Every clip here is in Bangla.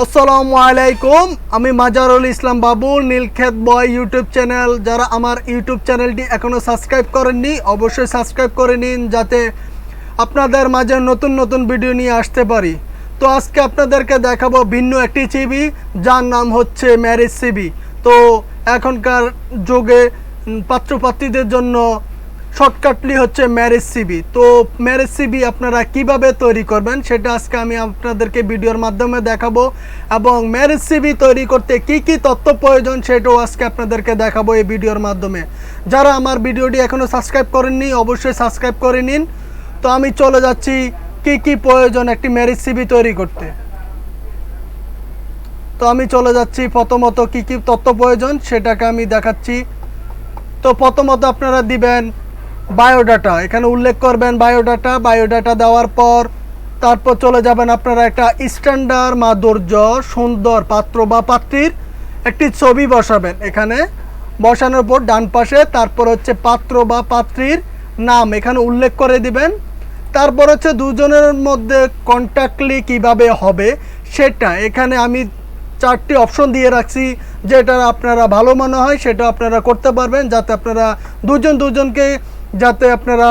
আসসালামু আলাইকুম। আমি মাজারুল ইসলাম বাবু, নীলক্ষেত বয় ইউটিউব চ্যানেল। যারা আমার ইউটিউব চ্যানেলটি এখনও সাবস্ক্রাইব করেননি অবশ্যই সাবস্ক্রাইব করে নিন, যাতে আপনাদের মাঝে নতুন নতুন ভিডিও নিয়ে আসতে পারি। তো আজকে আপনাদেরকে দেখাবো ভিন্ন একটি সিভি, যার নাম হচ্ছে ম্যারেজ সিভি। তো এখনকার যুগে পাত্রপাত্রীদের জন্য শর্টকাটলি হচ্ছে ম্যারেজ সিভি। তো ম্যারেজ সিভি আপনারা কিভাবে তৈরি করবেন সেটা আজকে আমি আপনাদেরকে ভিডিওর মাধ্যমে দেখাবো, এবং ম্যারেজ সিভি তৈরি করতে কি কি তথ্য প্রয়োজন সেটাও আজকে আপনাদেরকে দেখাবো এই ভিডিওর মাধ্যমে। যারা আমার ভিডিওটি এখনও সাবস্ক্রাইব করেননি অবশ্যই সাবস্ক্রাইব করে নিন। তো আমি চলে যাচ্ছি কি কি প্রয়োজন একটি ম্যারেজ সিভি তৈরি করতে। তো আমি চলে যাচ্ছি প্রথমত কি কি তথ্য প্রয়োজন সেটাকে আমি দেখাচ্ছি। তো প্রথমত আপনারা দিবেন বায়োডাটা, এখানে উল্লেখ করবেন বায়োডাটা দেওয়ার পর তারপর চলে যাবেন আপনারা একটা স্ট্যান্ডার্ড মাধুর্য সুন্দর পাত্র বা পাত্রীর একটি ছবি বসাবেন। এখানে বসানোর পর ডান পাশে তারপর হচ্ছে পাত্র বা পাত্রীর নাম এখানে উল্লেখ করে দিবেন। তারপর হচ্ছে দুজনের মধ্যে কন্ট্যাক্টলি কিভাবে হবে সেটা এখানে আমি 4টি অপশন দিয়ে রাখছি, যেটা আপনারা ভালো মনে হয় সেটা আপনারা করতে পারবেন, যাতে আপনারা দুজনকে যাতে আপনারা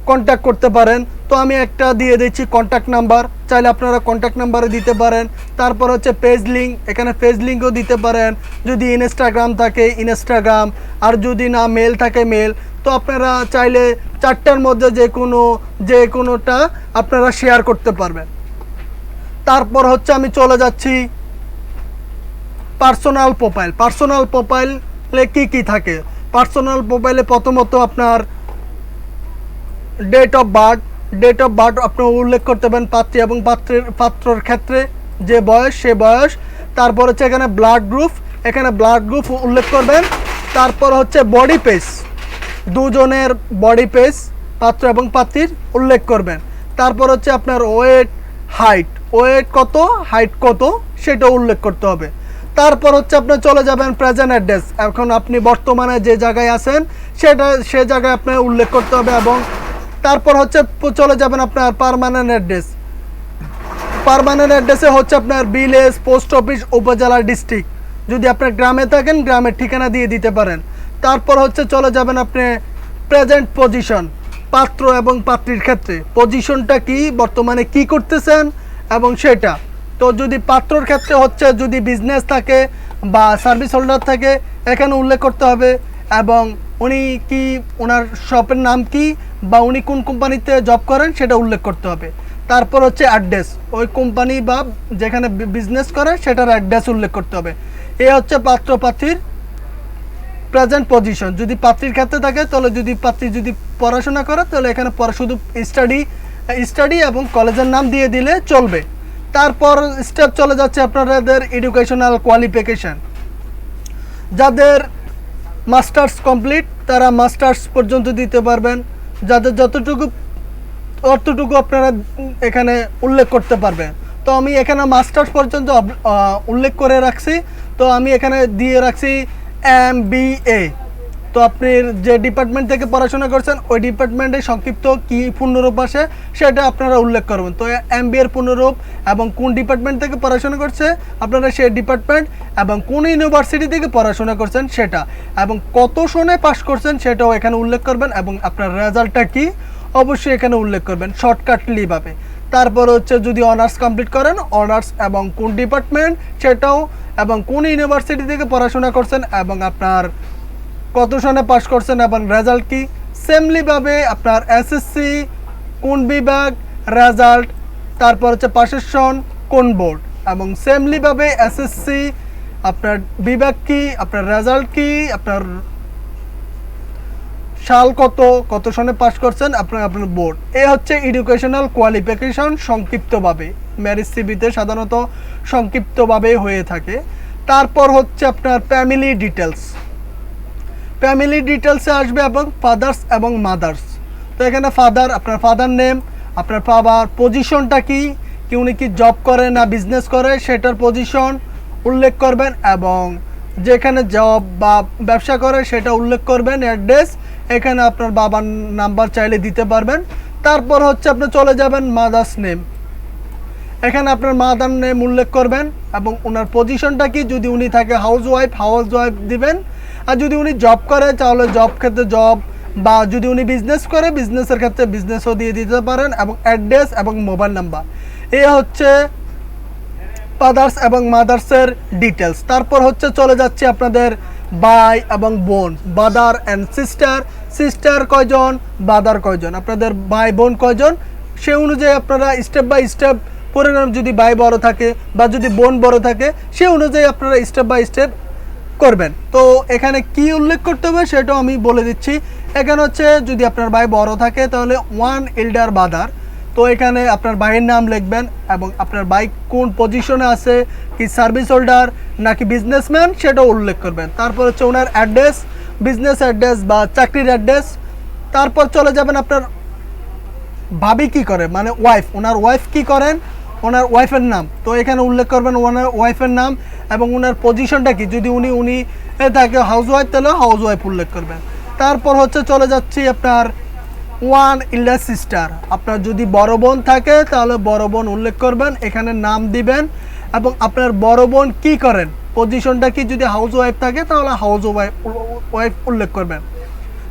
কন্ট্যাক্ট করতে পারেন। তো আমি একটা দিয়ে দিচ্ছি কন্ট্যাক্ট নাম্বার, চাইলে আপনারা কন্ট্যাক্ট নাম্বারে দিতে পারেন। তারপর হচ্ছে পেজ লিঙ্ক, এখানে পেজ লিঙ্কও দিতে পারেন। যদি ইনস্টাগ্রাম থাকে ইনস্টাগ্রাম, আর যদি না মেল থাকে মেল। তো আপনারা চাইলে 4টার মধ্যে যে কোনোটা আপনারা শেয়ার করতে পারবেন। তারপর হচ্ছে আমি চলে যাচ্ছি পার্সোনাল প্রোফাইলে কি থাকে। পার্সোনাল প্রোফাইলে প্রথমত আপনার ডেট অফ বার্থ আপনি উল্লেখ করতে পারেন পাত্রী এবং পাত্রর ক্ষেত্রে যে বয়স সে বয়স। তারপর হচ্ছে এখানে ব্লাড গ্রুপ উল্লেখ করবেন। তারপর হচ্ছে বডি পেজ, দুজনের বডি পেজ পাত্র এবং পাত্রীর উল্লেখ করবেন। তারপর হচ্ছে আপনার হাইট কত সেটা উল্লেখ করতে হবে। তারপর হচ্ছে আপনি চলে যাবেন প্রেজেন্ট অ্যাড্রেস, এখন আপনি বর্তমানে যে জায়গায় আছেন সে জায়গায় আপনার উল্লেখ করতে হবে। এবং তারপর হচ্ছে চলে যাবেন আপনার পার্মানেন্ট অ্যাড্রেসে হচ্ছে আপনার ভিলেজ, পোস্ট অফিস, উপজেলা, ডিস্ট্রিক্ট। যদি আপনার গ্রামে থাকেন গ্রামের ঠিকানা দিয়ে দিতে পারেন। তারপর হচ্ছে চলে যাবেন আপনি প্রেজেন্ট পজিশন, পাত্র এবং পাত্রীর ক্ষেত্রে পজিশনটা কি, বর্তমানে কি করতেছেন এবং সেটা। তো যদি পাত্রর ক্ষেত্রে হচ্ছে যদি বিজনেস থাকে বা সার্ভিস হোল্ডার থাকে এখানে উল্লেখ করতে হবে, এবং উনি কি ওনার শপের নাম কি বা উনি কোন কোম্পানিতে জব করেন সেটা উল্লেখ করতে হবে। তারপর হচ্ছে অ্যাড্রেস, ওই কোম্পানি বা যেখানে বিজনেস করে সেটার অ্যাড্রেস উল্লেখ করতে হবে। এই হচ্ছে পাত্র পাত্রীর প্রেজেন্ট পজিশন। যদি পাত্রীর ক্ষেত্রে থাকে তাহলে পাত্রী যদি পড়াশোনা করে তাহলে এখানে শুধু স্টাডি এবং কলেজের নাম দিয়ে দিলে চলবে। তারপর স্টেপ চলে যাচ্ছে আপনাদের এডুকেশনাল কোয়ালিফিকেশান। যাদের মাস্টার্স কমপ্লিট তারা মাস্টার্স পর্যন্ত দিতে পারবেন, যাদের অতটুকু আপনারা এখানে উল্লেখ করতে পারবেন। তো আমি এখানে মাস্টার্স পর্যন্ত উল্লেখ করে রাখছি। তো আমি এখানে দিয়ে রাখছি MBA। তো আপনি যে ডিপার্টমেন্ট থেকে পড়াশোনা করছেন ওই ডিপার্টমেন্টের সংক্ষিপ্ত কি পূর্ণরূপ আসে সেটা আপনারা উল্লেখ করবেন। তো MBA এর পূর্ণরূপ এবং কোন ডিপার্টমেন্ট থেকে পড়াশোনা করছে আপনারা সেই ডিপার্টমেন্ট এবং কোন ইউনিভার্সিটি থেকে পড়াশোনা করছেন সেটা, এবং কত সনে পাস করছেন সেটাও এখানে উল্লেখ করবেন, এবং আপনার রেজাল্টটা কি অবশ্যই এখানে উল্লেখ করবেন শর্টকাটলিভাবে। তারপর হচ্ছে যদি অনার্স কমপ্লিট করেন অনার্স এবং কোন ডিপার্টমেন্ট সেটাও, এবং কোন ইউনিভার্সিটি থেকে পড়াশোনা করছেন এবং আপনার কত সনে পাস করছেন এবং রেজাল্ট কি। সেমলিভাবে আপনার SSC কোন বিভাগ রেজাল্ট, তারপর হচ্ছে পাশের সন কোন বোর্ড, এবং সেমলিভাবে SSC আপনার বিভাগ কি, আপনার রেজাল্ট কি, আপনার সাল কত সনে পাস করছেন আপনার বোর্ড। এ হচ্ছে এডুকেশনাল কোয়ালিফিকেশন সংক্ষিপ্তভাবে, ম্যারেজ সিভিতে সাধারণত সংক্ষিপ্তভাবে হয়ে থাকে। তারপর হচ্ছে আপনার ফ্যামিলি ডিটেলসে আসবে এবং ফাদার্স এবং মাদার্স। তো এখানে আপনার ফাদার নেম, আপনার বাবার পজিশনটা কি উনি কি জব করে না বিজনেস করে সেটার পজিশন উল্লেখ করবেন, এবং যেখানে জব বা ব্যবসা করে সেটা উল্লেখ করবেন। অ্যাড্রেস এখানে আপনার বাবার নাম্বার চাইলে দিতে পারবেন। তারপর হচ্ছে আপনি চলে যাবেন মাদার্স নেম, এখানে আপনার মাদার নেম উল্লেখ করবেন এবং ওনার পজিশনটা কি, যদি উনি থাকে হাউস ওয়াইফ দিবেন, আর যদি উনি জব করে তাহলে জব ক্ষেত্রে জব, বা যদি উনি বিজনেস করে বিজনেসের ক্ষেত্রে বিজনেসও দিয়ে দিতে পারেন, এবং অ্যাড্রেস এবং মোবাইল নাম্বার। এই হচ্ছে ফাদার্স এবং মাদার্সের ডিটেলস। তারপর হচ্ছে চলে যাচ্ছে আপনাদের ভাই এবং বোন, ব্রাদার অ্যান্ড সিস্টার কয়জন, ব্রাদার কয়জন, আপনাদের ভাই বোন কয়জন, সেই অনুযায়ী আপনারা স্টেপ বাই স্টেপ প্রোগ্রাম, যদি ভাই বড় থাকে বা যদি বোন বড় থাকে সেই অনুযায়ী আপনারা স্টেপ বাই স্টেপ করবেন। তো এখানে কি উল্লেখ করতে হবে সেটাও আমি বলে দিচ্ছি। এখানে হচ্ছে যদি আপনার ভাই বড় থাকে তাহলে 1 এল্ডার ব্রাদার, তো এখানে আপনার ভাইয়ের নাম লিখবেন এবং আপনার ভাই কোন পজিশনে আছে, কি সার্ভিস হোল্ডার নাকি বিজনেসম্যান সেটাও উল্লেখ করবেন। তারপর হচ্ছে ওনার অ্যাড্রেস, বিজনেস অ্যাড্রেস বা চাকরির অ্যাড্রেস। তারপর চলে যাবেন আপনার ভাবি কি করে, মানে ওয়াইফ, ওনার ওয়াইফ কি করেন, ওনার ওয়াইফের নাম, তো এখানে উল্লেখ করবেন ওনার ওয়াইফের নাম এবং ওনার পজিশনটা কি, যদি উনি থাকে হাউস ওয়াইফ তাহলে হাউস ওয়াইফ উল্লেখ করবেন। তারপর হচ্ছে চলে যাচ্ছি আপনার 1 এল্ডার সিস্টার, আপনার যদি বড় বোন থাকে তাহলে বড় বোন উল্লেখ করবেন, এখানে নাম দিবেন এবং আপনার বড় বোন কী করেন, পজিশনটা কি, যদি হাউস ওয়াইফ থাকে তাহলে হাউস ওয়াইফ উল্লেখ করবেন।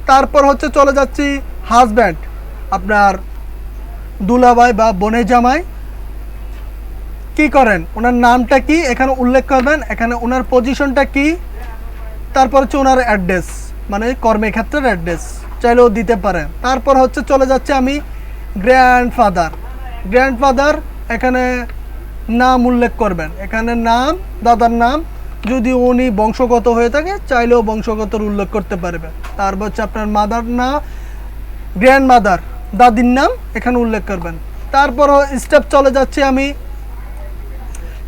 তারপর হচ্ছে চলে যাচ্ছি হাজব্যান্ড, আপনার দুলাভাই বা বোনের জামাই কি করেন, ওনার নামটা কি এখানে উল্লেখ করবেন, এখানে ওনার পজিশনটা কি, তারপর হচ্ছে ওনার অ্যাড্রেস, মানে কর্মক্ষেত্রের অ্যাড্রেস চাইলেও দিতে পারেন। তারপর হচ্ছে চলে যাচ্ছে আমি গ্র্যান্ডফাদার, এখানে নাম উল্লেখ করবেন, এখানে নাম, দাদার নাম, যদি উনি বংশগত হয়ে থাকে চাইলেও বংশগতর উল্লেখ করতে পারবেন। তারপর হচ্ছে আপনার মাদার নাম, গ্র্যান্ডমাদার, দাদির নাম এখানে উল্লেখ করবেন। তারপর স্টেপ চলে যাচ্ছে আমি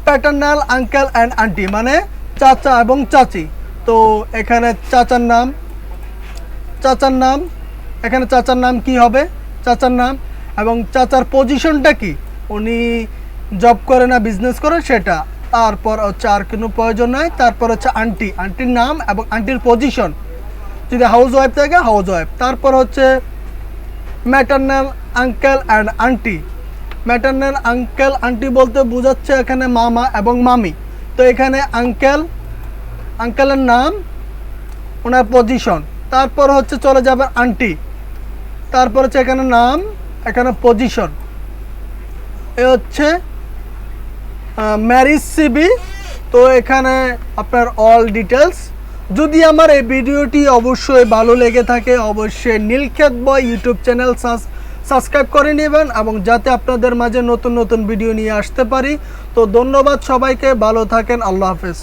প্যাটার্নাল আঙ্কেল অ্যান্ড আন্টি, মানে চাচা এবং চাচি, তো এখানে চাচার নাম, এখানে চাচার নাম কি হবে, চাচার নাম এবং চাচার পজিশনটা কি, উনি জব করে না বিজনেস করে সেটা। তারপর হচ্ছে আর কোনো প্রয়োজন নাই। তারপর হচ্ছে আন্টির নাম এবং আন্টির পজিশন, যদি হাউস ওয়াইফ থাকে হাউস ওয়াইফ। তারপর হচ্ছে maternal uncle and aunty, maternal uncle aunty বলতে বোঝাচ্ছে এখানে মামা এবং মামি, তো এখানে আঙ্কেলের নাম, ওনার পজিশন। তারপর হচ্ছে চলে যাবে আন্টি, তারপর হচ্ছে এখানে নাম, এখানে পজিশন। এ হচ্ছে ম্যারিজ সিবি, তো এখানে আপনার অল ডিটেলস। যদি আমার এই ভিডিওটি অবশ্যই ভালো লেগে থাকে অবশ্যই নীলক্ষেত বয় ইউটিউব চ্যানেল সাবস্ক্রাইব করে নেবেন এবং যাতে আপনাদের মাঝে নতুন নতুন ভিডিও নিয়ে আসতে পারি। তো ধন্যবাদ সবাইকে, ভালো থাকেন, আল্লাহ হাফেজ।